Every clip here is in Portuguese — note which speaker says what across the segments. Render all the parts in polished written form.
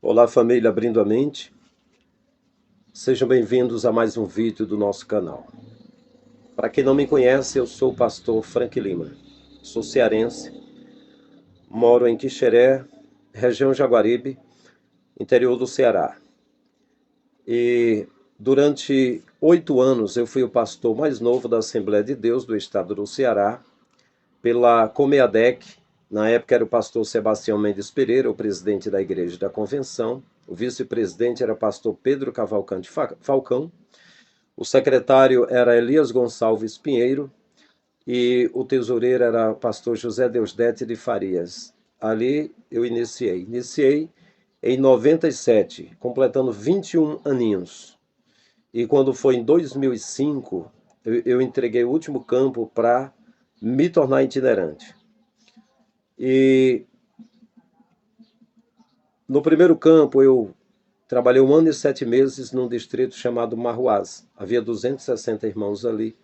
Speaker 1: Olá família, abrindo a mente, sejam bem-vindos a mais um vídeo do nosso canal. Para quem não me conhece, eu sou o pastor Frank Lima, sou cearense, moro em Quixeré, região Jaguaribe, interior do Ceará. E durante 8 anos eu fui o pastor mais novo da Assembleia de Deus do estado do Ceará, pela Comeadec. Na época era o pastor Sebastião Mendes Pereira, o presidente da Igreja da Convenção. O vice-presidente era o pastor Pedro Cavalcante Falcão. O secretário era Elias Gonçalves Pinheiro. E o tesoureiro era o pastor José Deusdete de Farias. Ali eu iniciei. Iniciei em 97, completando 21 aninhos. E quando foi em 2005, eu entreguei o último campo para me tornar itinerante. E no primeiro campo eu trabalhei 1 ano e 7 meses num distrito chamado Marruás. Havia 260 irmãos ali.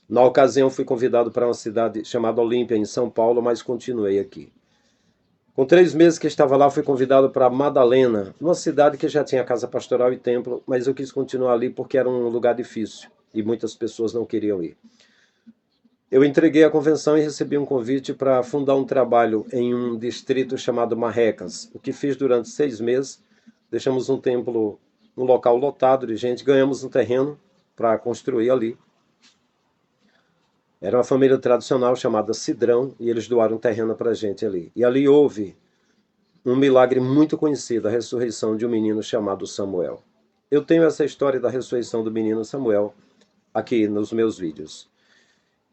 Speaker 1: Na ocasião fui convidado para uma cidade chamada Olímpia, em São Paulo, mas continuei aqui. Com 3 meses que estava lá, fui convidado para Madalena, uma cidade que já tinha casa pastoral e templo, mas eu quis continuar ali porque era um lugar difícil e muitas pessoas não queriam ir. Eu entreguei a convenção e recebi um convite para fundar um trabalho em um distrito chamado Marrecas. O que fiz durante 6 meses, deixamos um templo, um local lotado de gente, ganhamos um terreno para construir ali. Era uma família tradicional chamada Cidrão e eles doaram um terreno para a gente ali. E ali houve um milagre muito conhecido, a ressurreição de um menino chamado Samuel. Eu tenho essa história da ressurreição do menino Samuel aqui nos meus vídeos.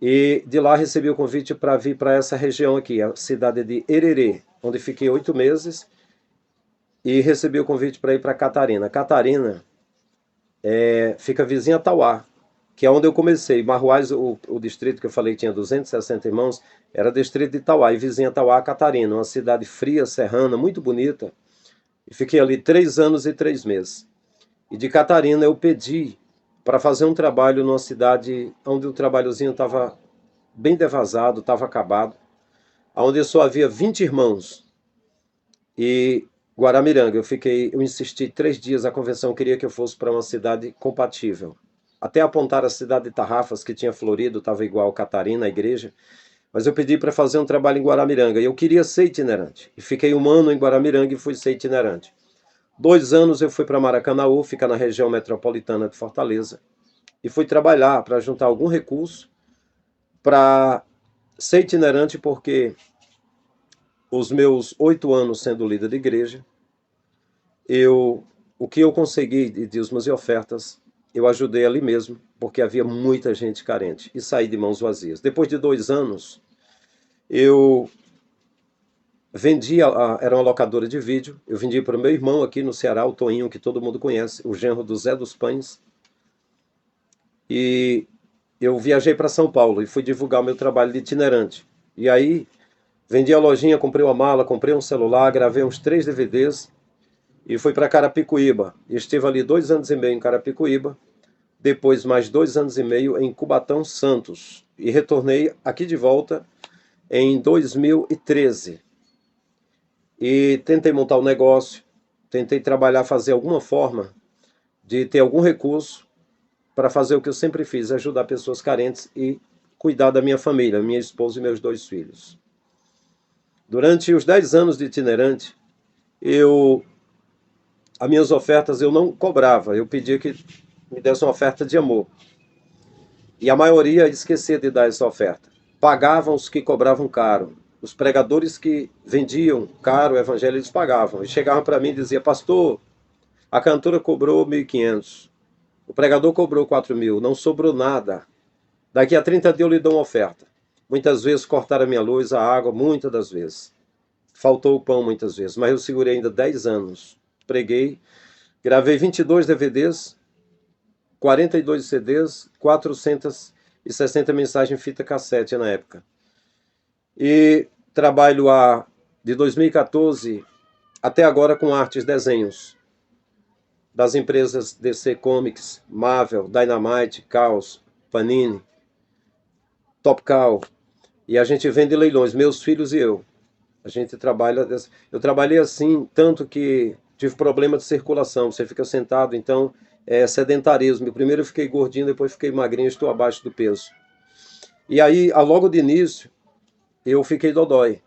Speaker 1: E de lá recebi o convite para vir para essa região aqui, a cidade de Hererê, onde fiquei 8 meses, e recebi o convite para ir para Catarina. Catarina fica vizinha a Tauá, que é onde eu comecei. Marruás, o distrito que eu falei que tinha 260 irmãos, era distrito de Tauá, e vizinha a Tauá, Catarina, uma cidade fria, serrana, muito bonita. E fiquei ali 3 anos e 3 meses. E de Catarina eu pedi para fazer um trabalho numa cidade onde o trabalhozinho estava bem devasado, estava acabado, onde só havia 20 irmãos. E Guaramiranga, eu insisti 3 dias, a convenção queria que eu fosse para uma cidade compatível. Até apontar a cidade de Tarrafas, que tinha florido, estava igual Catarina, a igreja, mas eu pedi para fazer um trabalho em Guaramiranga, e eu queria ser itinerante. E fiquei 1 ano em Guaramiranga e fui ser itinerante. 2 anos eu fui para Maracanaú, fica na região metropolitana de Fortaleza, e fui trabalhar para juntar algum recurso para ser itinerante, porque os meus 8 anos sendo líder de igreja, o que eu consegui de dízimos e ofertas, eu ajudei ali mesmo, porque havia muita gente carente, e saí de mãos vazias. Depois de 2 anos, eu vendi, era uma locadora de vídeo, eu vendi para o meu irmão aqui no Ceará, o Toinho, que todo mundo conhece, o genro do Zé dos Pães, e eu viajei para São Paulo e fui divulgar o meu trabalho de itinerante. E aí, vendi a lojinha, comprei uma mala, comprei um celular, gravei uns 3 DVDs e fui para Carapicuíba. E estive ali 2 anos e meio em Carapicuíba, depois mais 2 anos e meio em Cubatão, Santos. E retornei aqui de volta em 2013. E tentei montar um negócio, tentei trabalhar, fazer alguma forma de ter algum recurso para fazer o que eu sempre fiz, ajudar pessoas carentes e cuidar da minha família, minha esposa e meus 2 filhos. Durante os 10 anos de itinerante, as minhas ofertas eu não cobrava, eu pedia que me desse uma oferta de amor. E a maioria esquecia de dar essa oferta. Pagavam os que cobravam caro. Os pregadores que vendiam caro o evangelho, eles pagavam. E chegavam para mim e diziam: pastor, a cantora cobrou 1.500. O pregador cobrou 4.000. Não sobrou nada. Daqui a 30 dias eu lhe dou uma oferta. Muitas vezes cortaram a minha luz, a água, muitas das vezes. Faltou o pão muitas vezes, mas eu segurei ainda 10 anos. Preguei, gravei 22 DVDs, 42 CDs, 460 mensagens em fita cassete na época. E trabalho de 2014 até agora com artes, desenhos das empresas DC Comics, Marvel, Dynamite, Caos, Panini, Topcal. E a gente vende leilões, meus filhos e eu. A gente trabalha. Eu trabalhei assim, tanto que tive problema de circulação, você fica sentado, então é sedentarismo. Primeiro eu fiquei gordinho, depois fiquei magrinho, estou abaixo do peso. E aí, logo de início, eu fiquei dodói.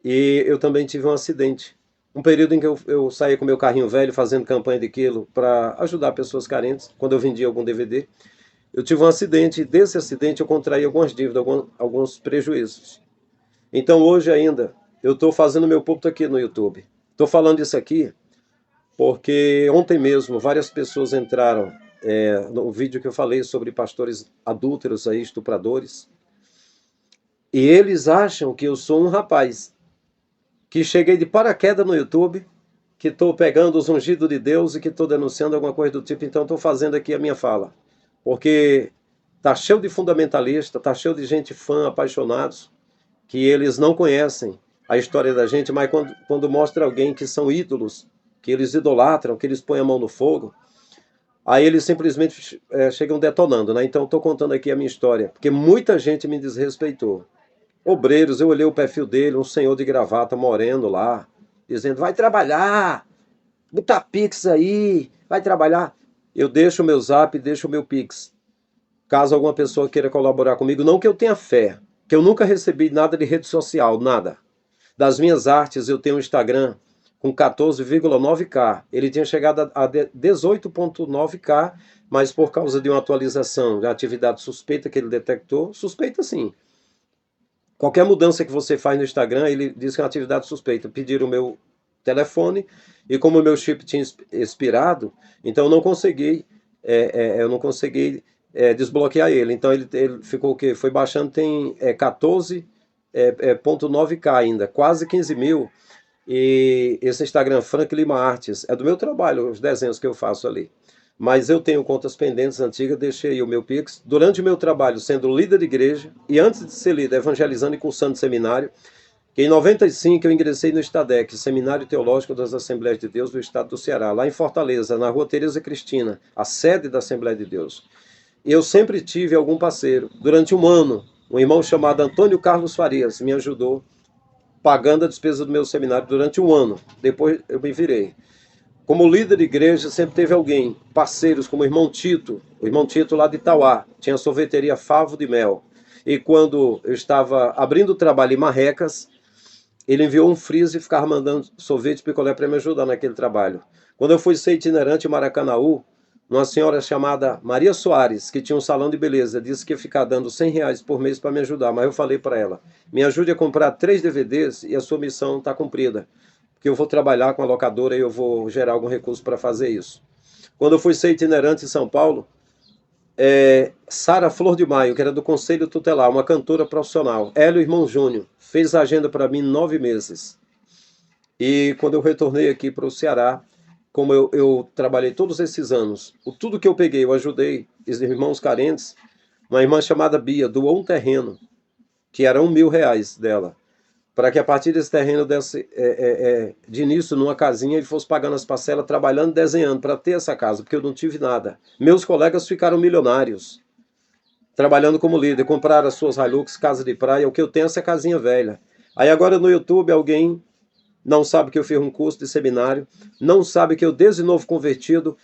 Speaker 1: E eu também tive um acidente. Um período em que eu saía com meu carrinho velho fazendo campanha de quilo para ajudar pessoas carentes, quando eu vendia algum DVD. Eu tive um acidente e desse acidente eu contraí algumas dívidas, alguns prejuízos. Então hoje ainda eu estou fazendo meu púlpito aqui no YouTube. Estou falando isso aqui porque ontem mesmo várias pessoas entraram no vídeo que eu falei sobre pastores adúlteros, aí, estupradores. E eles acham que eu sou um rapaz que cheguei de paraquedas no YouTube, que estou pegando os ungidos de Deus e que estou denunciando alguma coisa do tipo. Então estou fazendo aqui a minha fala. Porque tá cheio de fundamentalista, tá cheio de gente fã, apaixonados, que eles não conhecem a história da gente, mas quando mostra alguém que são ídolos, que eles idolatram, que eles põem a mão no fogo, aí eles simplesmente chegam detonando, né? Então estou contando aqui a minha história, porque muita gente me desrespeitou. Obreiros, eu olhei o perfil dele, um senhor de gravata moreno lá, dizendo, vai trabalhar, botar Pix aí, vai trabalhar. Eu deixo o meu zap, deixo o meu Pix. Caso alguma pessoa queira colaborar comigo, não que eu tenha fé, que eu nunca recebi nada de rede social, nada. Das minhas artes, eu tenho um Instagram com 14,9K. Ele tinha chegado a 18,9K, mas por causa de uma atualização de atividade suspeita que ele detectou, suspeita sim. Qualquer mudança que você faz no Instagram, ele diz que é uma atividade suspeita. Pediram o meu telefone e como o meu chip tinha expirado, então eu não consegui, desbloquear ele. Então ele ficou o quê? Foi baixando, tem 14,9K ainda, quase 15 mil. E esse Instagram, Frank Lima Artes, é do meu trabalho, os desenhos que eu faço ali. Mas eu tenho contas pendentes antigas, deixei o meu Pix. Durante o meu trabalho, sendo líder de igreja, e antes de ser líder, evangelizando e cursando seminário, que em 95 eu ingressei no STADEC, Seminário Teológico das Assembleias de Deus do Estado do Ceará, lá em Fortaleza, na rua Tereza Cristina, a sede da Assembleia de Deus. Eu sempre tive algum parceiro. Durante um ano, um irmão chamado Antônio Carlos Farias me ajudou, pagando a despesa do meu seminário durante um ano. Depois eu me virei. Como líder de igreja, sempre teve alguém, parceiros como o irmão Tito lá de Itauá, tinha a sorveteria Favo de Mel. E quando eu estava abrindo o trabalho em Marrecas, ele enviou um freezer e ficava mandando sorvete e picolé para me ajudar naquele trabalho. Quando eu fui ser itinerante em Maracanaú, uma senhora chamada Maria Soares, que tinha um salão de beleza, disse que ia ficar dando R$ 100 por mês para me ajudar. Mas eu falei para ela, me ajude a comprar 3 DVDs e a sua missão está cumprida. Porque eu vou trabalhar com a locadora e eu vou gerar algum recurso para fazer isso. Quando eu fui ser itinerante em São Paulo, Sara Flor de Maio, que era do Conselho Tutelar, uma cantora profissional, Hélio Irmão Júnior, fez a agenda para mim em 9 meses. E quando eu retornei aqui para o Ceará, como eu trabalhei todos esses anos, tudo que eu peguei, eu ajudei os irmãos carentes. Uma irmã chamada Bia doou um terreno, que era R$ 1.000 dela, para que a partir desse terreno desse, de início numa casinha ele fosse pagando as parcelas, trabalhando, desenhando para ter essa casa, porque eu não tive nada. Meus colegas ficaram milionários, trabalhando como líder, compraram as suas Hilux, casa de praia, o que eu tenho é essa casinha velha. Aí agora no YouTube alguém não sabe que eu fiz um curso de seminário, não sabe que eu desde novo convertido,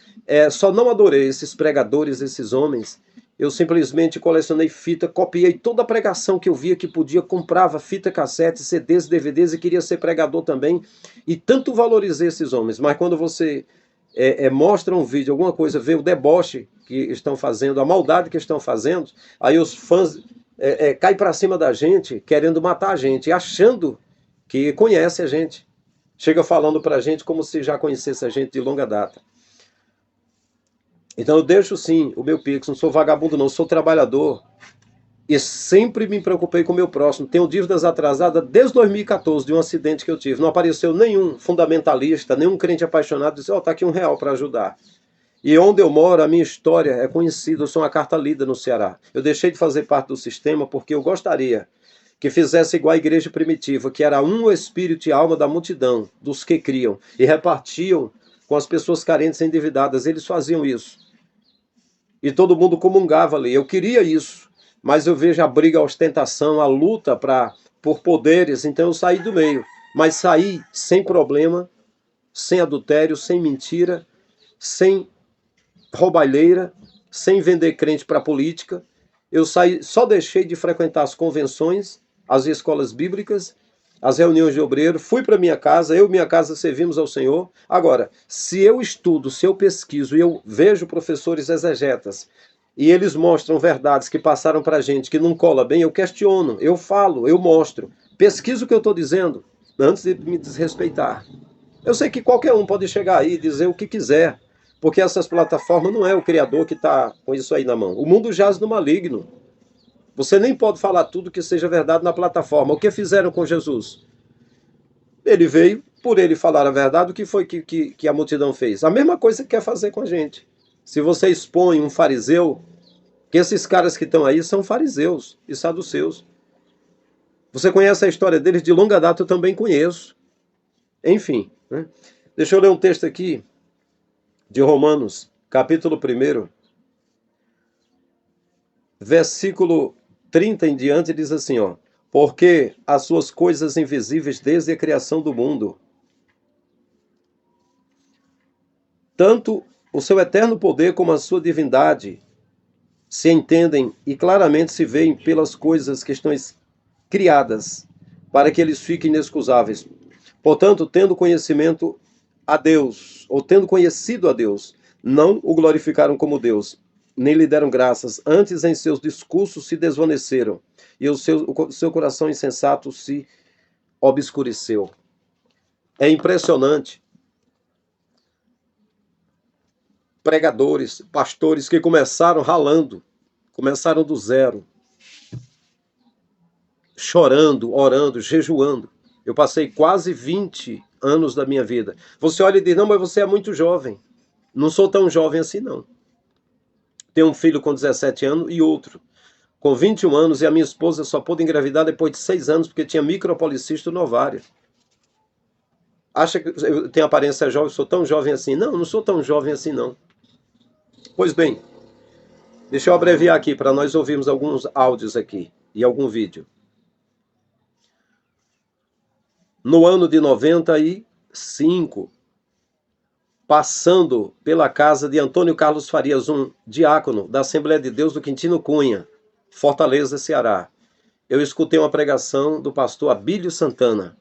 Speaker 1: só não adorei esses pregadores, esses homens. Eu simplesmente colecionei fita, copiei toda a pregação que eu via que podia, comprava fita cassete, CDs, DVDs e queria ser pregador também. E tanto valorizei esses homens. Mas quando você mostra um vídeo, alguma coisa, vê o deboche que estão fazendo, a maldade que estão fazendo, aí os fãs caem para cima da gente, querendo matar a gente, achando que conhece a gente. Chega falando para a gente como se já conhecesse a gente de longa data. Então eu deixo sim o meu Pix, não sou vagabundo não, sou trabalhador e sempre me preocupei com o meu próximo. Tenho dívidas atrasadas desde 2014 de um acidente que eu tive. Não apareceu nenhum fundamentalista, nenhum crente apaixonado disse, tá aqui R$ 1 para ajudar. E onde eu moro, a minha história é conhecida, eu sou uma carta lida no Ceará. Eu deixei de fazer parte do sistema porque eu gostaria que fizesse igual a igreja primitiva, que era um espírito e alma da multidão, dos que criam, e repartiam com as pessoas carentes e endividadas. Eles faziam isso. E todo mundo comungava ali. Eu queria isso, mas eu vejo a briga, a ostentação, a luta por poderes, então eu saí do meio. Mas saí sem problema, sem adultério, sem mentira, sem roubalheira, sem vender crente para política. Eu só deixei de frequentar as convenções, as escolas bíblicas, as reuniões de obreiro, fui para minha casa, eu e minha casa servimos ao Senhor. Agora, se eu estudo, se eu pesquiso e eu vejo professores exegetas e eles mostram verdades que passaram para a gente que não cola bem, eu questiono, eu falo, eu mostro, pesquiso o que eu estou dizendo antes de me desrespeitar. Eu sei que qualquer um pode chegar aí e dizer o que quiser, porque essas plataformas não é o Criador que está com isso aí na mão. O mundo jaz no maligno. Você nem pode falar tudo que seja verdade na plataforma. O que fizeram com Jesus? Ele veio, por ele falar a verdade, o que foi que a multidão fez? A mesma coisa que quer fazer com a gente. Se você expõe um fariseu, que esses caras que estão aí são fariseus e saduceus. Você conhece a história deles de longa data, eu também conheço. Enfim, né? Deixa eu ler um texto aqui de Romanos, capítulo 1, versículo 30 em diante, diz assim, ó: porque as suas coisas invisíveis desde a criação do mundo, tanto o seu eterno poder como a sua divindade, se entendem e claramente se veem pelas coisas que estão criadas, para que eles fiquem inexcusáveis. Portanto, tendo conhecimento a Deus, ou tendo conhecido a Deus, não o glorificaram como Deus, nem lhe deram graças, antes em seus discursos se desvaneceram, e o seu coração insensato se obscureceu. É impressionante. Pregadores, pastores que começaram ralando, começaram do zero, chorando, orando, jejuando. Eu passei quase 20 anos da minha vida. Você olha e diz, não, mas você é muito jovem. Não sou tão jovem assim, não. Tenho um filho com 17 anos e outro com 21 anos, e a minha esposa só pôde engravidar depois de 6 anos, porque tinha micropolicista no ovário. Acha que eu tenho aparência jovem, sou tão jovem assim? Não, não sou tão jovem assim, não. Pois bem, deixa eu abreviar aqui para nós ouvirmos alguns áudios aqui e algum vídeo. No ano de 95, passando pela casa de Antônio Carlos Farias, um diácono da Assembleia de Deus do Quintino Cunha, Fortaleza, Ceará, eu escutei uma pregação do pastor Abílio Santana.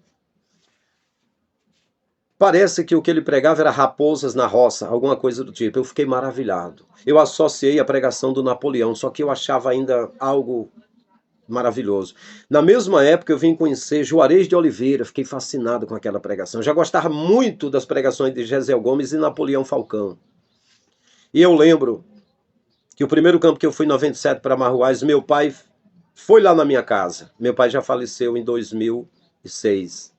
Speaker 1: Parece que o que ele pregava era raposas na roça, alguma coisa do tipo. Eu fiquei maravilhado. Eu associei a pregação do Napoleão, só que eu achava ainda algo maravilhoso. Na mesma época eu vim conhecer Juarez de Oliveira, fiquei fascinado com aquela pregação. Eu já gostava muito das pregações de Gesiel Gomes e Napoleão Falcão. E eu lembro que o primeiro campo que eu fui em 97 para Marruás, meu pai foi lá na minha casa. Meu pai já faleceu em 2006.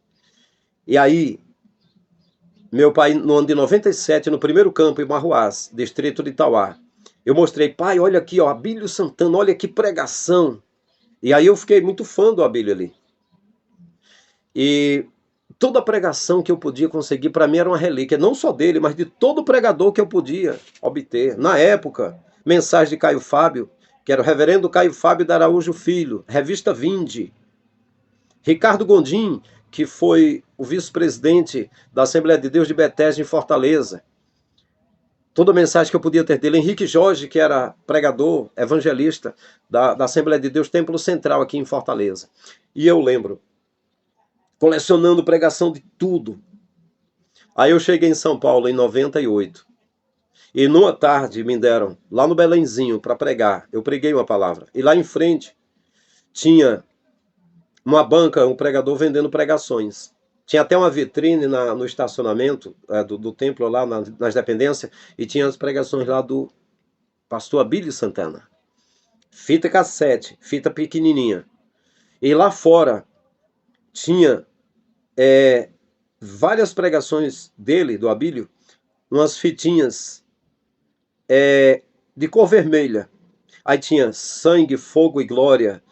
Speaker 1: E aí, meu pai, no ano de 97, no primeiro campo em Marruás, distrito de Itauá, eu mostrei, pai, olha aqui, ó, Abílio Santana, olha que pregação. E aí eu fiquei muito fã do Abílio ali. E toda pregação que eu podia conseguir, para mim era uma relíquia, não só dele, mas de todo pregador que eu podia obter. Na época, mensagem de Caio Fábio, que era o reverendo Caio Fábio da Araújo Filho, revista Vinde. Ricardo Gondim, que foi o vice-presidente da Assembleia de Deus de Betesda em Fortaleza. Toda a mensagem que eu podia ter dele. Henrique Jorge, que era pregador, evangelista da Assembleia de Deus Templo Central aqui em Fortaleza. E eu lembro, colecionando pregação de tudo. Aí eu cheguei em São Paulo em 98. E numa tarde me deram, lá no Belenzinho, para pregar. Eu preguei uma palavra. E lá em frente tinha uma banca, um pregador vendendo pregações. Tinha até uma vitrine no estacionamento do templo lá nas dependências, e tinha as pregações lá do pastor Abílio Santana. Fita cassete, fita pequenininha. E lá fora tinha várias pregações dele, do Abílio, umas fitinhas de cor vermelha. Aí tinha sangue, fogo e glória,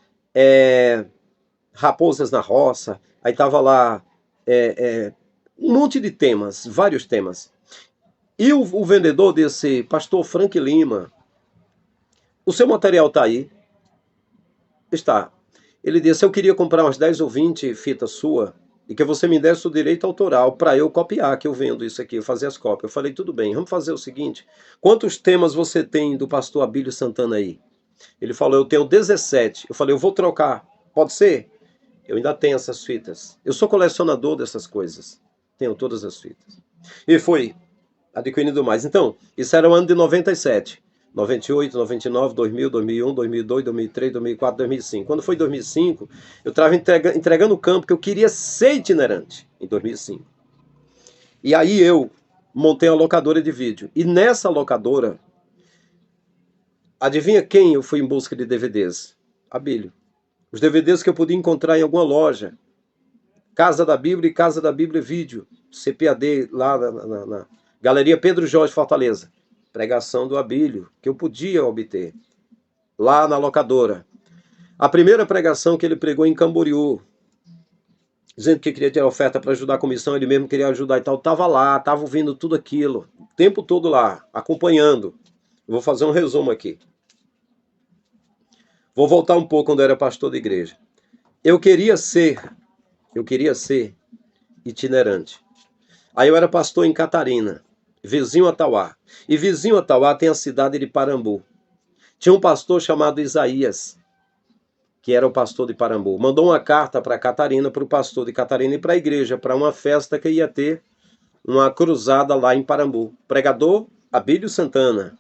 Speaker 1: raposas na roça, aí tava lá um monte de temas, vários temas. E o vendedor desse pastor Frank Lima, o seu material está aí? Está. Ele disse, eu queria comprar umas 10 ou 20 fitas sua e que você me desse o direito autoral para eu copiar, que eu vendo isso aqui, eu fazer as cópias. Eu falei, tudo bem, vamos fazer o seguinte, quantos temas você tem do pastor Abílio Santana aí? Ele falou, eu tenho 17. Eu falei, eu vou trocar, pode ser? Eu ainda tenho essas fitas. Eu sou colecionador dessas coisas. Tenho todas as fitas. E foi adquirindo mais. Então, isso era o ano de 97. 98, 99, 2000, 2001, 2002, 2003, 2004, 2005. Quando foi 2005, eu estava entregando o campo que eu queria ser itinerante em 2005. E aí eu montei uma locadora de vídeo. E nessa locadora, adivinha quem eu fui em busca de DVDs? Abílio. Os DVDs que eu podia encontrar em alguma loja. Casa da Bíblia e Casa da Bíblia Vídeo. CPAD, lá na Galeria Pedro Jorge, Fortaleza. Pregação do Abílio, que eu podia obter. Lá na locadora. A primeira pregação que ele pregou em Camboriú, dizendo que queria ter oferta para ajudar a comissão, ele mesmo queria ajudar e tal. Estava lá, estava ouvindo tudo aquilo. O tempo todo lá, acompanhando. Vou fazer um resumo aqui. Vou voltar um pouco quando eu era pastor de igreja. Eu queria ser itinerante. Aí eu era pastor em Catarina, vizinho a Tauá. E vizinho a Tauá tem a cidade de Parambu. Tinha um pastor chamado Isaías, que era o pastor de Parambu. Mandou uma carta para Catarina, para o pastor de Catarina e para a igreja, para uma festa que ia ter uma cruzada lá em Parambu. Pregador Abílio Santana.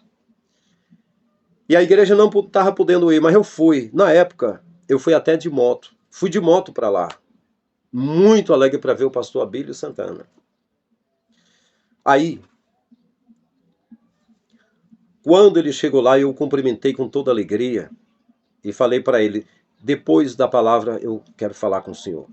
Speaker 1: E a igreja não estava podendo ir, mas eu fui. Na época, eu fui até de moto. Fui de moto para lá. Muito alegre para ver o pastor Abílio Santana. Aí, quando ele chegou lá, eu o cumprimentei com toda alegria e falei para ele, depois da palavra, eu quero falar com o senhor.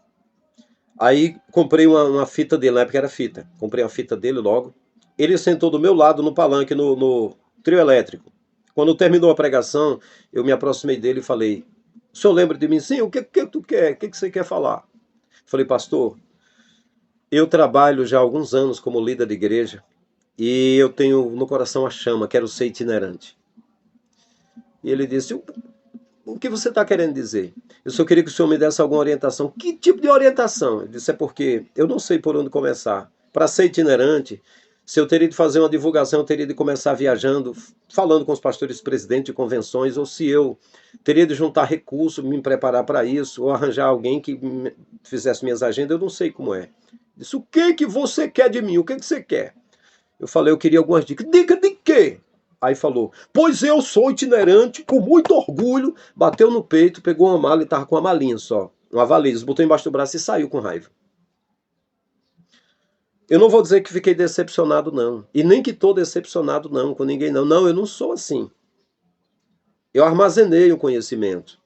Speaker 1: Aí, comprei uma fita dele, na época era fita. Comprei a fita dele logo. Ele sentou do meu lado no palanque, no trio elétrico. Quando terminou a pregação, eu me aproximei dele e falei, o senhor lembra de mim? Sim, o que tu quer? O que você quer falar? Falei, pastor, eu trabalho já há alguns anos como líder de igreja e eu tenho no coração a chama, quero ser itinerante. E ele disse, o que você está querendo dizer? Eu só queria que o senhor me desse alguma orientação. Que tipo de orientação? Ele disse, é porque eu não sei por onde começar. Para ser itinerante, se eu teria de fazer uma divulgação, eu teria de começar viajando, falando com os pastores presidentes de convenções, ou se eu teria de juntar recursos, me preparar para isso, ou arranjar alguém que fizesse minhas agendas, eu não sei como é. Disse, o que você quer de mim? O que você quer? Eu falei, eu queria algumas dicas. Dica de quê? Aí falou, pois eu sou itinerante, com muito orgulho, bateu no peito, pegou uma mala e estava com uma malinha só, uma valise, botou embaixo do braço e saiu com raiva. Eu não vou dizer que fiquei decepcionado, não. E nem que estou decepcionado, não, com ninguém, não. Não, eu não sou assim. Eu armazenei o conhecimento.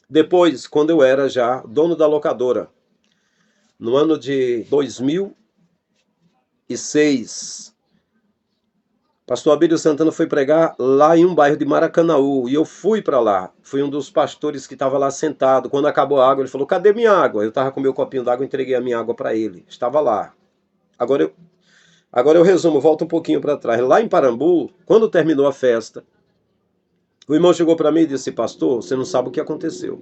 Speaker 1: Depois, quando eu era já dono da locadora, no ano de 2006, pastor Abílio Santana foi pregar lá em um bairro de Maracanaú. E eu fui para lá. Fui um dos pastores que estava lá sentado. Quando acabou a água, ele falou, cadê minha água? Eu estava com meu copinho d'água, entreguei a minha água para ele. Estava lá. Agora eu resumo, volto um pouquinho para trás. Lá em Parambu, quando terminou a festa, o irmão chegou para mim e disse, pastor, você não sabe o que aconteceu.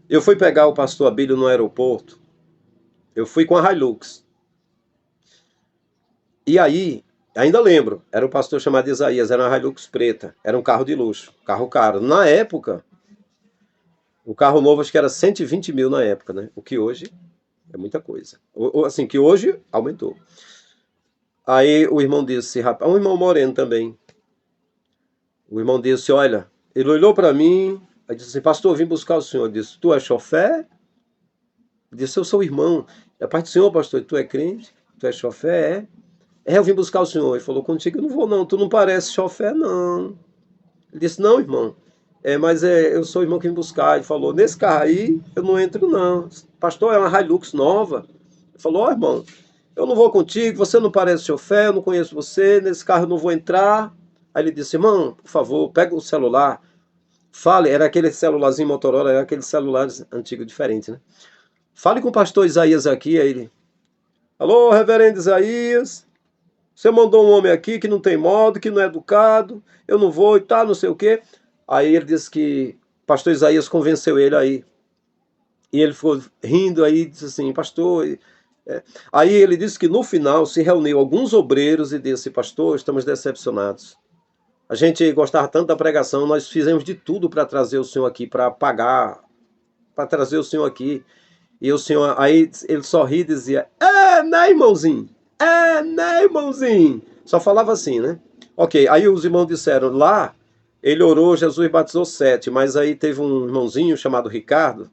Speaker 1: Eu fui pegar o pastor Abílio no aeroporto, eu fui com a Hilux. E aí, ainda lembro, era um pastor chamado Isaías, era uma Hilux preta, era um carro de luxo, carro caro. Na época, o carro novo acho que era 120 mil na época, né? O que hoje é muita coisa. Assim, que hoje aumentou. Aí o irmão disse, rapaz, um irmão moreno também. O irmão disse, olha, ele olhou para mim, aí disse assim, pastor, eu vim buscar o senhor. Eu disse, tu é chofé? Eu disse, eu sou irmão. É parte do senhor, pastor, tu é crente? Tu é chofé? É, eu vim buscar o senhor. Ele falou, contigo eu não vou não, tu não parece chofé não. Ele disse, não, irmão, mas eu sou o irmão que vim buscar. Ele falou, nesse carro aí eu não entro não. Pastor, é uma Hilux nova. Ele falou, ó, irmão, eu não vou contigo, você não parece chofé, eu não conheço você, nesse carro eu não vou entrar. Aí ele disse, irmão, por favor, pega o celular, fale, era aquele celularzinho Motorola, era aquele celular antigo diferente, né? Fale com o pastor Isaías aqui, aí ele, alô, reverendo Isaías, você mandou um homem aqui que não tem modo, que não é educado, eu não vou e tal, não sei o quê. Aí ele disse que o pastor Isaías convenceu ele aí E ele ficou rindo aí, disse assim, pastor... Aí ele disse que no final se reuniu alguns obreiros e disse, pastor, estamos decepcionados. A gente gostava tanto da pregação, nós fizemos de tudo para trazer o senhor aqui, para pagar, para trazer o senhor aqui. E o senhor, aí ele sorri e dizia, né, irmãozinho? Né, irmãozinho? Só falava assim, né? Ok, aí os irmãos disseram, lá ele orou, Jesus batizou 7, mas aí teve um irmãozinho chamado Ricardo,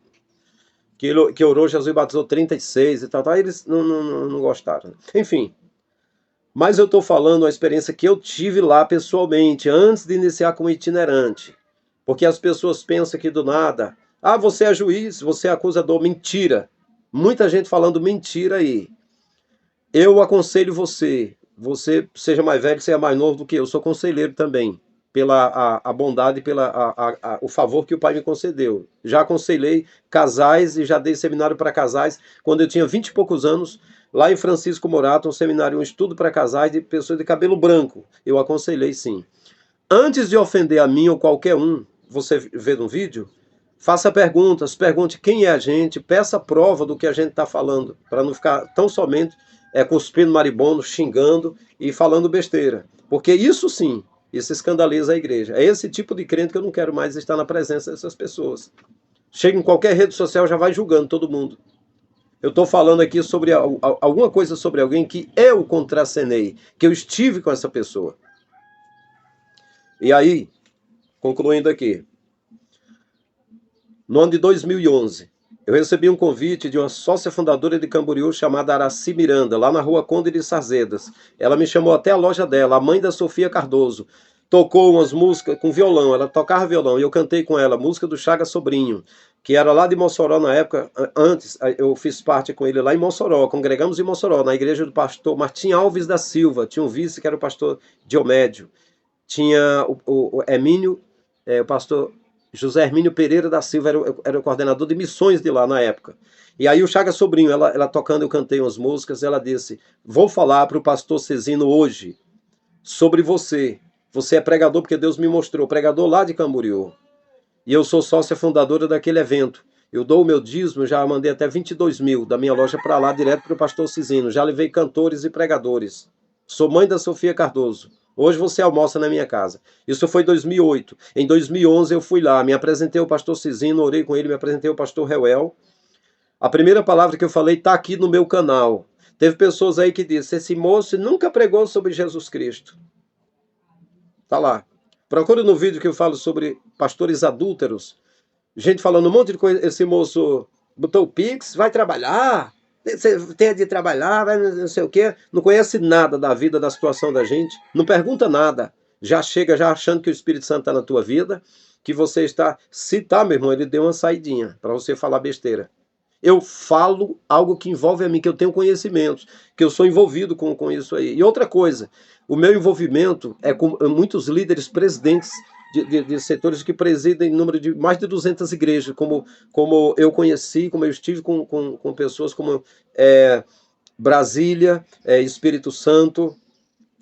Speaker 1: que orou, Jesus batizou 36 e tal, aí eles não gostaram. Enfim, mas eu estou falando a experiência que eu tive lá pessoalmente, antes de iniciar como itinerante. Porque as pessoas pensam que do nada, você é juiz, você é acusador. Mentira. Muita gente falando mentira aí. Eu aconselho você seja mais velho, seja mais novo do que eu, sou conselheiro também, pela a bondade, o favor que o Pai me concedeu. Já aconselhei casais e já dei seminário para casais quando eu tinha 20 e poucos anos, lá em Francisco Morato, um seminário, um estudo para casais de pessoas de cabelo branco. Eu aconselhei sim. Antes de ofender a mim ou qualquer um, você vê no vídeo, faça perguntas, pergunte quem é a gente, peça prova do que a gente está falando, para não ficar tão somente cuspindo maribondo, xingando e falando besteira. Porque isso sim, isso escandaliza a igreja. É esse tipo de crente que eu não quero mais estar na presença dessas pessoas. Chega em qualquer rede social, já vai julgando todo mundo. Eu estou falando aqui sobre alguma coisa sobre alguém que eu contracenei, que eu estive com essa pessoa. E aí, concluindo aqui, no ano de 2011, eu recebi um convite de uma sócia fundadora de Camboriú chamada Araci Miranda, lá na rua Conde de Sarzedas. Ela me chamou até a loja dela, a mãe da Sofia Cardoso. Tocou umas músicas com violão, ela tocava violão, e eu cantei com ela, música do Chaga Sobrinho, que era lá de Mossoró na época. Antes, eu fiz parte com ele lá em Mossoró, congregamos em Mossoró, na igreja do pastor Martim Alves da Silva. Tinha um vice que era o pastor Diomédio. Tinha o Hermínio, o pastor José Hermínio Pereira da Silva, era o coordenador de missões de lá na época. E aí o Chaga Sobrinho, ela tocando, eu cantei umas músicas, ela disse, vou falar para o pastor Cezino hoje sobre você. Você é pregador porque Deus me mostrou, pregador lá de Camboriú. E eu sou sócia fundadora daquele evento. Eu dou o meu dízimo, já mandei até 22 mil da minha loja para lá, direto para o pastor Cezino. Já levei cantores e pregadores. Sou mãe da Sofia Cardoso. Hoje você almoça na minha casa. Isso foi em 2008. Em 2011 eu fui lá, me apresentei ao pastor Cezino, orei com ele, me apresentei ao pastor Reuel. A primeira palavra que eu falei está aqui no meu canal. Teve pessoas aí que disseram, esse moço nunca pregou sobre Jesus Cristo. Tá lá. Procure no vídeo que eu falo sobre pastores adúlteros. Gente falando um monte de coisa. Esse moço botou o Pix, vai trabalhar, você tem de trabalhar, vai não sei o quê. Não conhece nada da vida, da situação da gente. Não pergunta nada. Já chega já achando que o Espírito Santo está na tua vida, que você está... Se tá, meu irmão, ele deu uma saidinha para você falar besteira. Eu falo algo que envolve a mim, que eu tenho conhecimentos, que eu sou envolvido com isso aí. E outra coisa, o meu envolvimento é com muitos líderes, presidentes de setores que presidem em número de mais de 200 igrejas, como eu conheci, como eu estive com pessoas como Brasília, Espírito Santo,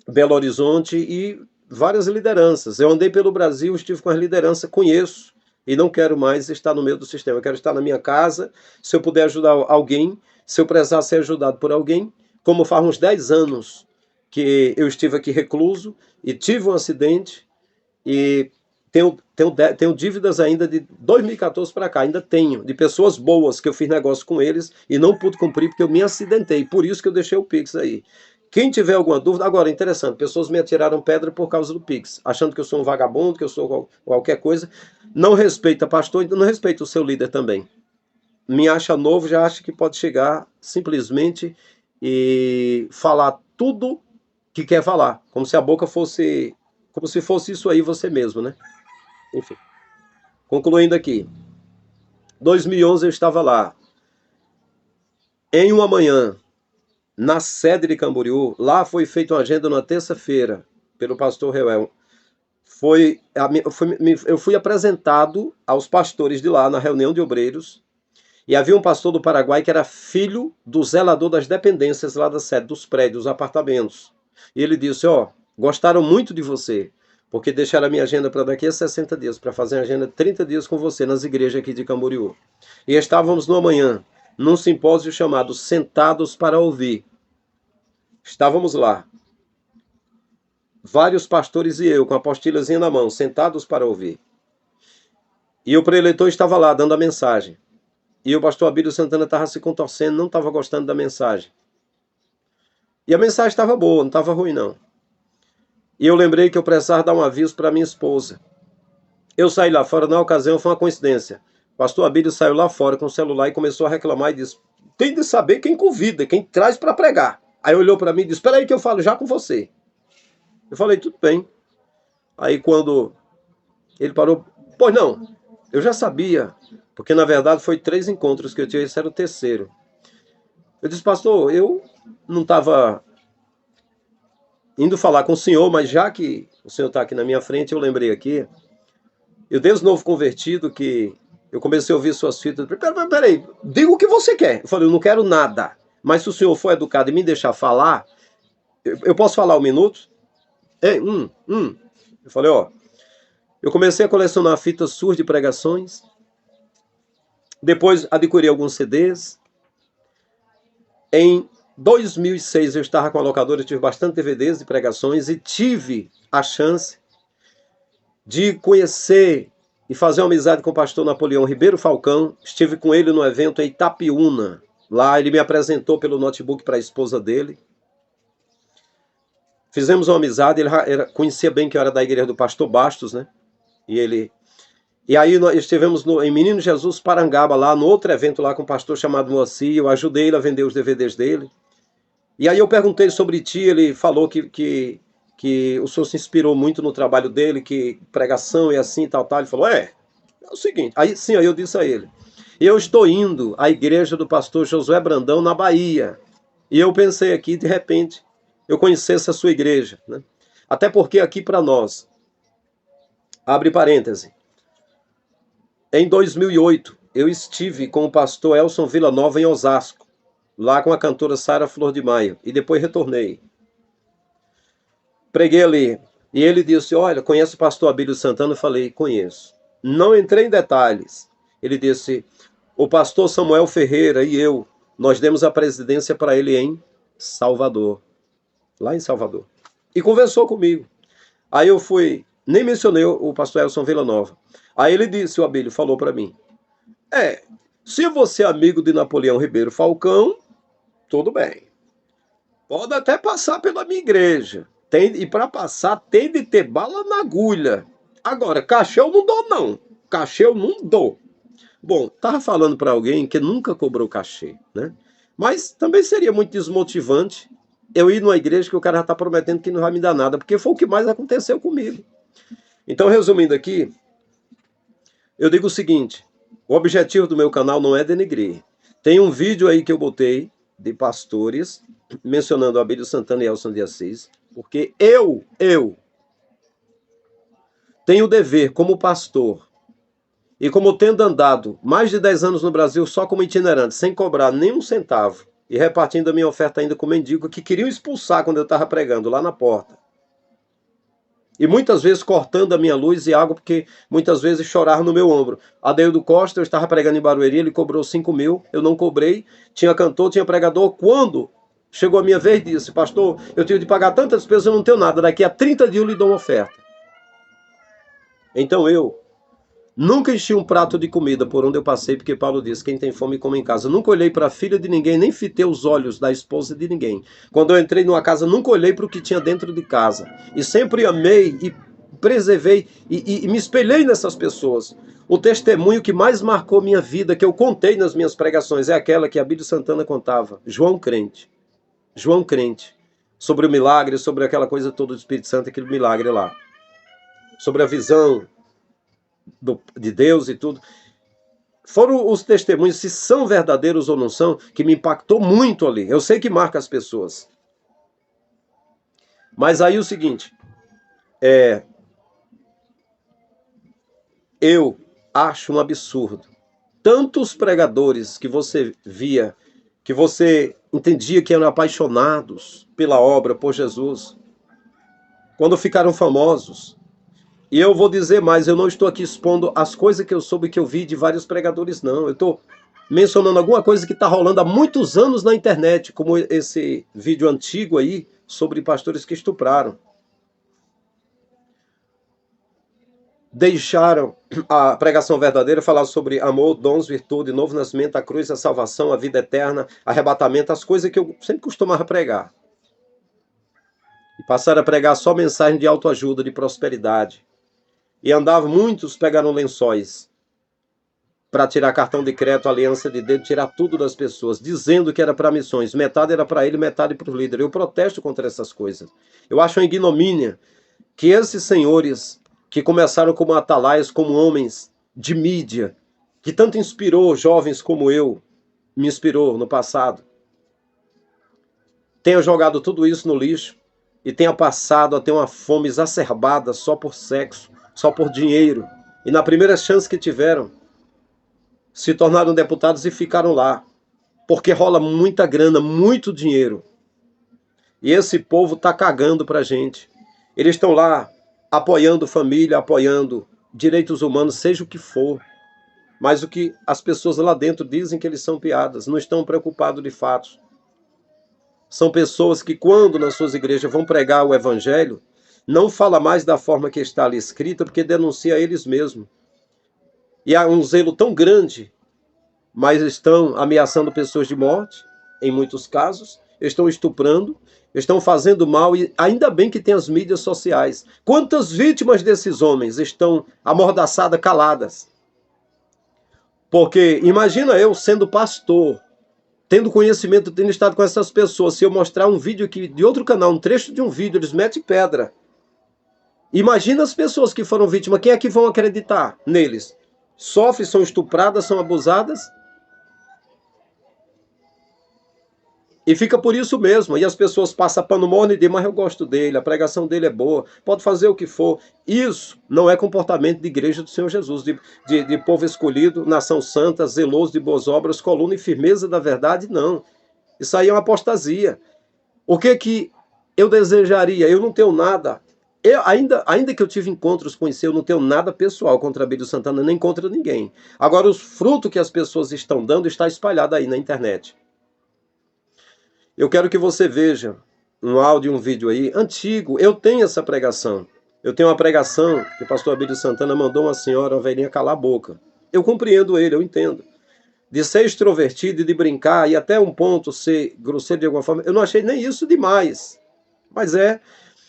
Speaker 1: Belo Horizonte e várias lideranças. Eu andei pelo Brasil, estive com as lideranças, conheço, e não quero mais estar no meio do sistema. Eu quero estar na minha casa, se eu puder ajudar alguém, se eu precisar ser ajudado por alguém, como faz uns 10 anos que eu estive aqui recluso e tive um acidente e tenho dívidas ainda de 2014 para cá, ainda tenho, de pessoas boas que eu fiz negócio com eles e não pude cumprir porque eu me acidentei, por isso que eu deixei o Pix aí. Quem tiver alguma dúvida, agora, interessante, pessoas me atiraram pedra por causa do Pix, achando que eu sou um vagabundo, que eu sou qualquer coisa. Não respeita pastor, não respeita o seu líder também. Me acha novo, já acha que pode chegar simplesmente e falar tudo que quer falar, como se a boca fosse, como se fosse isso aí você mesmo, né? Enfim, concluindo aqui. 2011 eu estava lá. Em uma manhã, na sede de Camboriú, lá foi feita uma agenda na terça-feira, pelo pastor Reuel. Eu fui apresentado aos pastores de lá, na reunião de obreiros, e havia um pastor do Paraguai que era filho do zelador das dependências lá da sede, dos prédios, dos apartamentos. E ele disse, gostaram muito de você. porque deixaram a minha agenda para daqui a 60 dias, para fazer a agenda 30 dias com você nas igrejas aqui de Camboriú. E estávamos no amanhã, num simpósio chamado Sentados para Ouvir. Estávamos lá, vários pastores e eu, com a apostilazinha na mão, sentados para ouvir. E o preletor estava lá, dando a mensagem. E o pastor Abílio Santana estava se contorcendo, não estava gostando da mensagem. E a mensagem estava boa, não estava ruim não. E eu lembrei que eu precisava dar um aviso para minha esposa. Eu saí lá fora, na ocasião foi uma coincidência. O pastor Abílio saiu lá fora com o celular e começou a reclamar e disse: tem de saber quem convida, quem traz para pregar. Aí olhou para mim e disse: espera aí que eu falo já com você. Eu falei: tudo bem. Aí quando ele parou: pois não, eu já sabia, porque na verdade foi 3 encontros que eu tinha, esse era o terceiro. Eu disse: pastor, eu não estava indo falar com o senhor, mas já que o senhor está aqui na minha frente, eu lembrei aqui, eu desde novo convertido, que eu comecei a ouvir suas fitas. Peraí, diga o que você quer. Eu falei: eu não quero nada, mas se o senhor for educado e me deixar falar, eu posso falar 1 minuto? Eu falei: ó, eu comecei a colecionar fitas suas de pregações, depois adquiri alguns CDs. Em 2006 eu estava com a locadora, eu tive bastante DVDs de pregações e tive a chance de conhecer e fazer uma amizade com o pastor Napoleão Ribeiro Falcão. Estive com ele no evento em Itapiúna. Lá ele me apresentou pelo notebook para a esposa dele. Fizemos uma amizade, ele conhecia bem que eu era da igreja do pastor Bastos, né? E aí nós estivemos em Menino Jesus Parangaba, lá no outro evento lá com um pastor chamado Moacir. Eu ajudei ele a vender os DVDs dele. E aí eu perguntei sobre ti, ele falou que o senhor se inspirou muito no trabalho dele, que pregação e assim, tal. Ele falou: é o seguinte. Aí sim, aí eu disse a ele: eu estou indo à igreja do pastor Josué Brandão na Bahia. E eu pensei aqui, de repente, eu conhecesse a sua igreja, né? Até porque aqui para nós, abre parêntese, em 2008, eu estive com o pastor Elson Villanova em Osasco, lá com a cantora Sara Flor de Maio, e depois retornei. Preguei ali, e ele disse: olha, conhece o pastor Abílio Santana? Eu falei: conheço. Não entrei em detalhes. Ele disse: o pastor Samuel Ferreira e eu, nós demos a presidência para ele em Salvador, lá em Salvador. E conversou comigo. Aí eu fui, nem mencionei o pastor Elson Villanova. Aí ele disse, o Abílio falou para mim: se você é amigo de Napoleão Ribeiro Falcão, tudo bem. Pode até passar pela minha igreja. E para passar tem de ter bala na agulha. Agora, cachê eu não dou não. Cachê eu não dou. Bom, tava falando para alguém que nunca cobrou cachê, né? Mas também seria muito desmotivante eu ir numa igreja que o cara já está prometendo que não vai me dar nada, porque foi o que mais aconteceu comigo. Então, resumindo aqui, eu digo o seguinte: o objetivo do meu canal não é denegrir. Tem um vídeo aí que eu botei de pastores mencionando Abílio Santana e Elson de Assis, porque eu tenho o dever como pastor, e como tendo andado mais de 10 anos no Brasil só como itinerante, sem cobrar nenhum centavo, e repartindo a minha oferta ainda com mendigo que queriam expulsar quando eu estava pregando lá na porta. E muitas vezes cortando a minha luz e água, porque muitas vezes choraram no meu ombro. Adeildo Costa, eu estava pregando em Barueri, ele cobrou 5 mil, eu não cobrei, tinha cantor, tinha pregador. Quando chegou a minha vez, disse: pastor, eu tenho de pagar tantas despesas, eu não tenho nada, daqui a 30 dias eu lhe dou uma oferta. Então eu nunca enchi um prato de comida por onde eu passei, porque Paulo disse: quem tem fome come em casa. Nunca olhei para a filha de ninguém, nem fitei os olhos da esposa de ninguém. Quando eu entrei numa casa, nunca olhei para o que tinha dentro de casa. E sempre amei e preservei e me espelhei nessas pessoas. O testemunho que mais marcou minha vida, que eu contei nas minhas pregações, é aquela que Abílio Santana contava. João Crente. João Crente. Sobre o milagre, sobre aquela coisa toda do Espírito Santo, aquele milagre lá. Sobre a visão de Deus e tudo. Foram os testemunhos, se são verdadeiros ou não são, que me impactou muito ali. Eu sei que marca as pessoas. Mas aí o seguinte, eu acho um absurdo. Tantos pregadores que você via, que você entendia que eram apaixonados pela obra, por Jesus, quando ficaram famosos, E eu vou dizer mais, eu não estou aqui expondo as coisas que eu soube, que eu vi de vários pregadores, não. Eu estou mencionando alguma coisa que está rolando há muitos anos na internet, como esse vídeo antigo aí sobre pastores que estupraram. Deixaram a pregação verdadeira falar sobre amor, dons, virtude, novo nascimento, a cruz, a salvação, a vida eterna, arrebatamento, as coisas que eu sempre costumava pregar. E passaram a pregar só mensagem de autoajuda, de prosperidade. E andavam, muitos pegaram lençóis para tirar cartão de crédito, aliança de dedo, tirar tudo das pessoas, dizendo que era para missões. Metade era para ele, metade para o líder. Eu protesto contra essas coisas. Eu acho uma ignomínia que esses senhores que começaram como atalaias, como homens de mídia, que tanto inspirou jovens como eu, me inspirou no passado, tenha jogado tudo isso no lixo e tenha passado a ter uma fome exacerbada só por sexo, só por dinheiro. E na primeira chance que tiveram, se tornaram deputados e ficaram lá. Porque rola muita grana, muito dinheiro. E esse povo tá cagando pra gente. Eles estão lá apoiando família, apoiando direitos humanos, seja o que for. Mas o que as pessoas lá dentro dizem que eles são piadas, não estão preocupados de fatos. São pessoas que, quando nas suas igrejas vão pregar o evangelho, não fala mais da forma que está ali escrita, porque denuncia eles mesmos. E há um zelo tão grande, mas estão ameaçando pessoas de morte, em muitos casos, estão estuprando, estão fazendo mal, e ainda bem que tem as mídias sociais. Quantas vítimas desses homens estão amordaçadas, caladas? Porque imagina eu sendo pastor, tendo conhecimento, tendo estado com essas pessoas, se eu mostrar um vídeo aqui de outro canal, um trecho de um vídeo, eles metem pedra. Imagina as pessoas que foram vítimas, quem é que vão acreditar neles? Sofrem, são estupradas, são abusadas. E fica por isso mesmo. E as pessoas passam pano morno e dizem, mas eu gosto dele, a pregação dele é boa, pode fazer o que for. Isso não é comportamento de igreja do Senhor Jesus, de povo escolhido, nação santa, zeloso de boas obras, coluna e firmeza da verdade, não. Isso aí é uma apostasia. O que eu desejaria? Eu não tenho nada. Ainda que eu tive encontros com isso, eu não tenho nada pessoal contra Abílio Santana, nem contra ninguém. Agora, os frutos que as pessoas estão dando está espalhado aí na internet. Eu quero que você veja um áudio, um vídeo aí, antigo. Eu tenho essa pregação. Eu tenho uma pregação que o pastor Abílio Santana mandou uma senhora, uma velhinha, calar a boca. Eu compreendo ele, eu entendo. De ser extrovertido e de brincar, e até um ponto ser grosseiro de alguma forma, eu não achei nem isso demais. Mas é.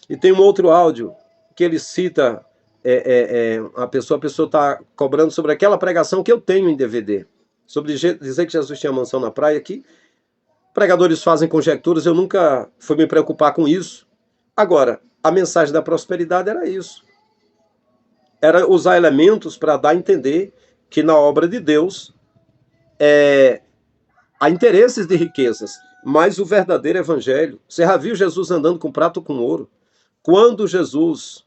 Speaker 1: E tem um outro áudio que ele cita a pessoa está cobrando sobre aquela pregação que eu tenho em DVD. Sobre dizer que Jesus tinha mansão na praia, que pregadores fazem conjecturas, eu nunca fui me preocupar com isso. Agora, a mensagem da prosperidade era isso. Era usar elementos para dar a entender que na obra de Deus há interesses de riquezas, mas o verdadeiro evangelho. Você já viu Jesus andando com prato com ouro? Quando Jesus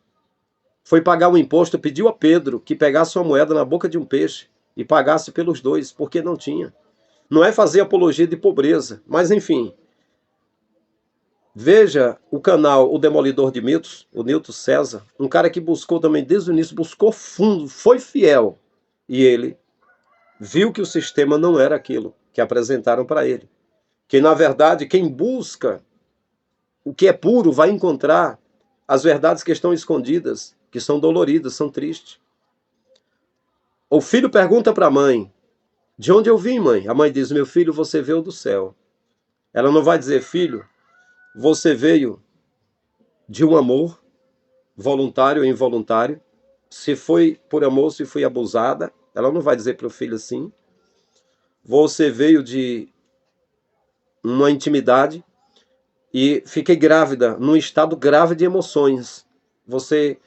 Speaker 1: foi pagar um imposto, pediu a Pedro que pegasse uma moeda na boca de um peixe e pagasse pelos dois, porque não tinha. Não é fazer apologia de pobreza, mas enfim. Veja o canal O Demolidor de Mitos, o Newton César, um cara que buscou também desde o início, buscou fundo, foi fiel. E ele viu que o sistema não era aquilo que apresentaram para ele. Que na verdade quem busca o que é puro vai encontrar as verdades que estão escondidas, que são doloridas, são tristes. O filho pergunta para a mãe, de onde eu vim, mãe? A mãe diz, meu filho, você veio do céu. Ela não vai dizer, filho, você veio de um amor, voluntário ou involuntário. Se foi por amor, se foi abusada. Ela não vai dizer para o filho assim. Você veio de uma intimidade e fiquei grávida, num estado grave de emoções. Você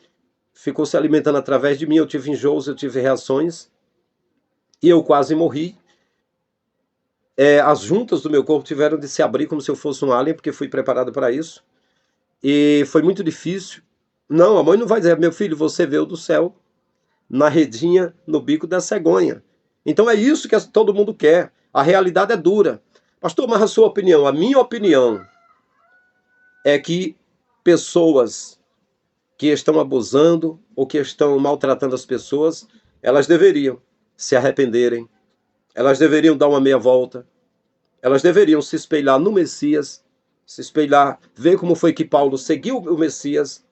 Speaker 1: ficou se alimentando através de mim, eu tive enjoos, eu tive reações. E eu quase morri. As juntas do meu corpo tiveram de se abrir como se eu fosse um alien, porque fui preparado para isso. E foi muito difícil. Não, a mãe não vai dizer, meu filho, você veio do céu, na redinha, no bico da cegonha. Então é isso que todo mundo quer. A realidade é dura. Pastor, mas a sua opinião? A minha opinião é que pessoas que estão abusando, ou que estão maltratando as pessoas, elas deveriam se arrependerem, elas deveriam dar uma meia volta, elas deveriam se espelhar no Messias, se espelhar, ver como foi que Paulo seguiu o Messias,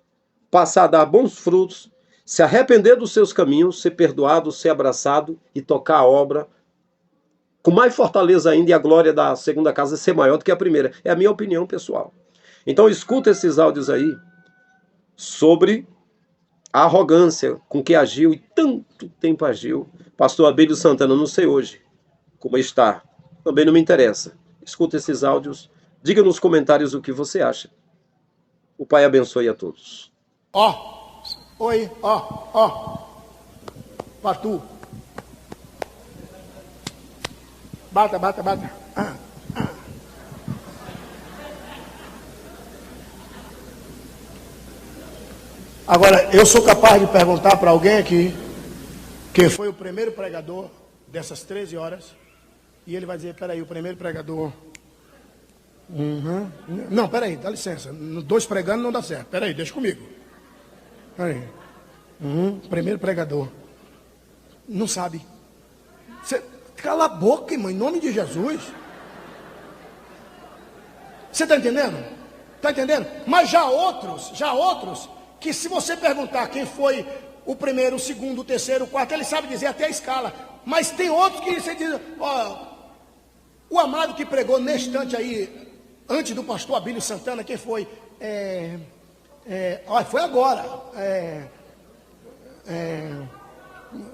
Speaker 1: passar a dar bons frutos, se arrepender dos seus caminhos, ser perdoado, ser abraçado e tocar a obra com mais fortaleza ainda, e a glória da segunda casa ser maior do que a primeira. É a minha opinião pessoal. Então escuta esses áudios aí sobre a arrogância com que agiu, e tanto tempo agiu, pastor Abílio Santana. Não sei hoje como está, também não me interessa. Escuta esses áudios, diga nos comentários o que você acha. O Pai abençoe a todos.
Speaker 2: Oi, Patu. Bata. Agora, eu sou capaz de perguntar para alguém aqui quem foi o primeiro pregador dessas 13 horas, e ele vai dizer, peraí, o primeiro pregador... Não, peraí, dá licença, 2 pregando não dá certo, peraí, deixa comigo. Peraí. Primeiro pregador. Não sabe. Cala a boca, irmão, em nome de Jesus. Você está entendendo? Está entendendo? Mas já outros, que se você perguntar quem foi o primeiro, o segundo, o terceiro, o quarto, ele sabe dizer até a escala. Mas tem outros que você diz, o amado que pregou neste instante aí, antes do pastor Abílio Santana, quem foi? Foi agora.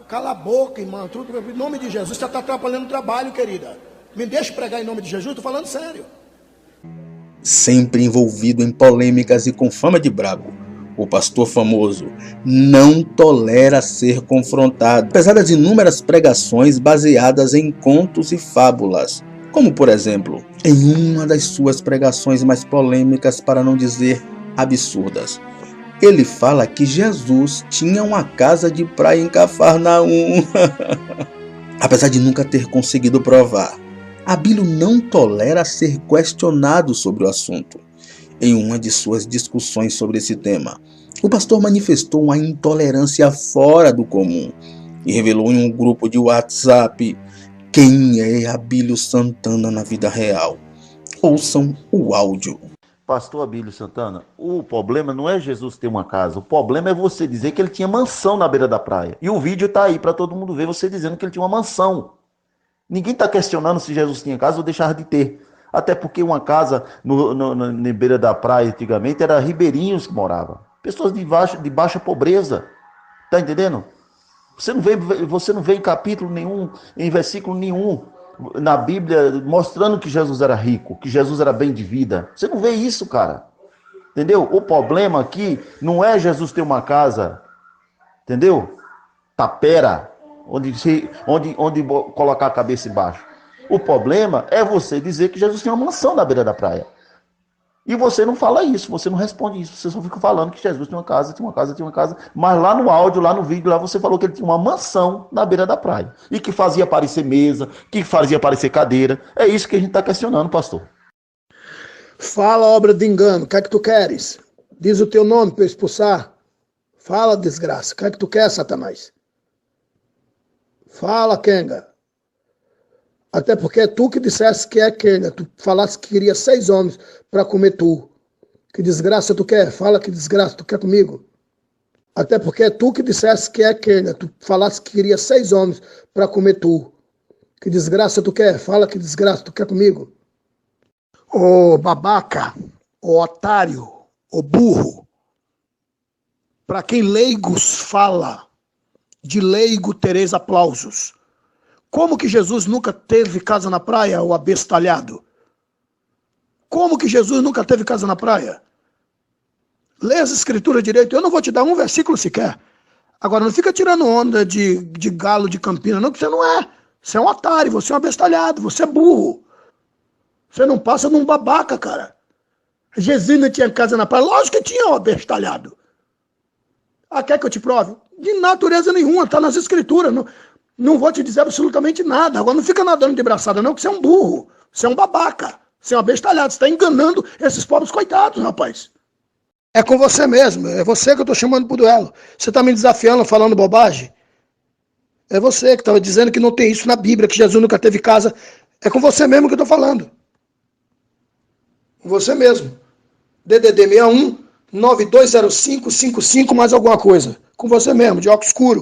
Speaker 2: Cala a boca, irmão. Tudo, em nome de Jesus, você está atrapalhando o trabalho, querida. Me deixa pregar em nome de Jesus, estou falando sério.
Speaker 3: Sempre envolvido em polêmicas e com fama de brabo, o pastor famoso não tolera ser confrontado, apesar das inúmeras pregações baseadas em contos e fábulas. Como, por exemplo, em uma das suas pregações mais polêmicas, para não dizer absurdas, ele fala que Jesus tinha uma casa de praia em Cafarnaum. Apesar de nunca ter conseguido provar, Abílio não tolera ser questionado sobre o assunto. Em uma de suas discussões sobre esse tema, o pastor manifestou uma intolerância fora do comum e revelou em um grupo de WhatsApp quem é Abílio Santana na vida real. Ouçam o áudio.
Speaker 4: Pastor Abílio Santana, o problema não é Jesus ter uma casa, o problema é você dizer que ele tinha mansão na beira da praia. E o vídeo está aí para todo mundo ver você dizendo que ele tinha uma mansão. Ninguém está questionando se Jesus tinha casa ou deixar de ter. Até porque uma casa na beira da praia antigamente era ribeirinhos que moravam. Pessoas de baixa pobreza. Está entendendo? Você não vê em capítulo nenhum, em versículo nenhum na Bíblia mostrando que Jesus era rico, que Jesus era bem de vida. Você não vê isso, cara. Entendeu? O problema aqui não é Jesus ter uma casa, entendeu? Tapera, onde colocar a cabeça embaixo. O problema é você dizer que Jesus tinha uma mansão na beira da praia. E você não fala isso, você não responde isso, você só fica falando que Jesus tinha uma casa, mas lá no áudio, lá no vídeo, lá você falou que ele tinha uma mansão na beira da praia. E que fazia aparecer mesa, que fazia aparecer cadeira. É isso que a gente está questionando, pastor.
Speaker 2: Fala, obra de engano, o que é que tu queres? Diz o teu nome para eu expulsar. Fala, desgraça, o que é que tu quer, Satanás? Fala, Kenga. Até porque é tu que disseste que é Kenga. Tu falaste que queria 6 homens para comer tu. Que desgraça tu quer? Fala que desgraça tu quer comigo. Até porque é tu que disseste que é Kenga. Tu falaste que queria 6 homens para comer tu. Que desgraça tu quer? Fala que desgraça tu quer comigo. Ô babaca, ô otário, ô burro. Para quem leigos fala, de leigo tereis aplausos. Como que Jesus nunca teve casa na praia, o abestalhado? Como que Jesus nunca teve casa na praia? Lê as escrituras direito, eu não vou te dar um versículo sequer. Agora, não fica tirando onda de galo de Campina, não, que você não é. Você é um otário, você é um abestalhado, você é burro. Você não passa num babaca, cara. Jesus não tinha casa na praia? Lógico que tinha, ó, abestalhado. Ah, quer que eu te prove? De natureza nenhuma, está nas escrituras. Não vou te dizer absolutamente nada. Agora não fica nadando de braçada não, que você é um burro. Você é um babaca. Você é um abestalhado. Você está enganando esses pobres coitados, rapaz. É com você mesmo. É você que eu estou chamando pro duelo. Você está me desafiando, falando bobagem? É você que estava dizendo que não tem isso na Bíblia, que Jesus nunca teve casa. É com você mesmo que eu estou falando. Com você mesmo. DDD 61 9205 55 mais alguma coisa. Com você mesmo, de óculos escuro.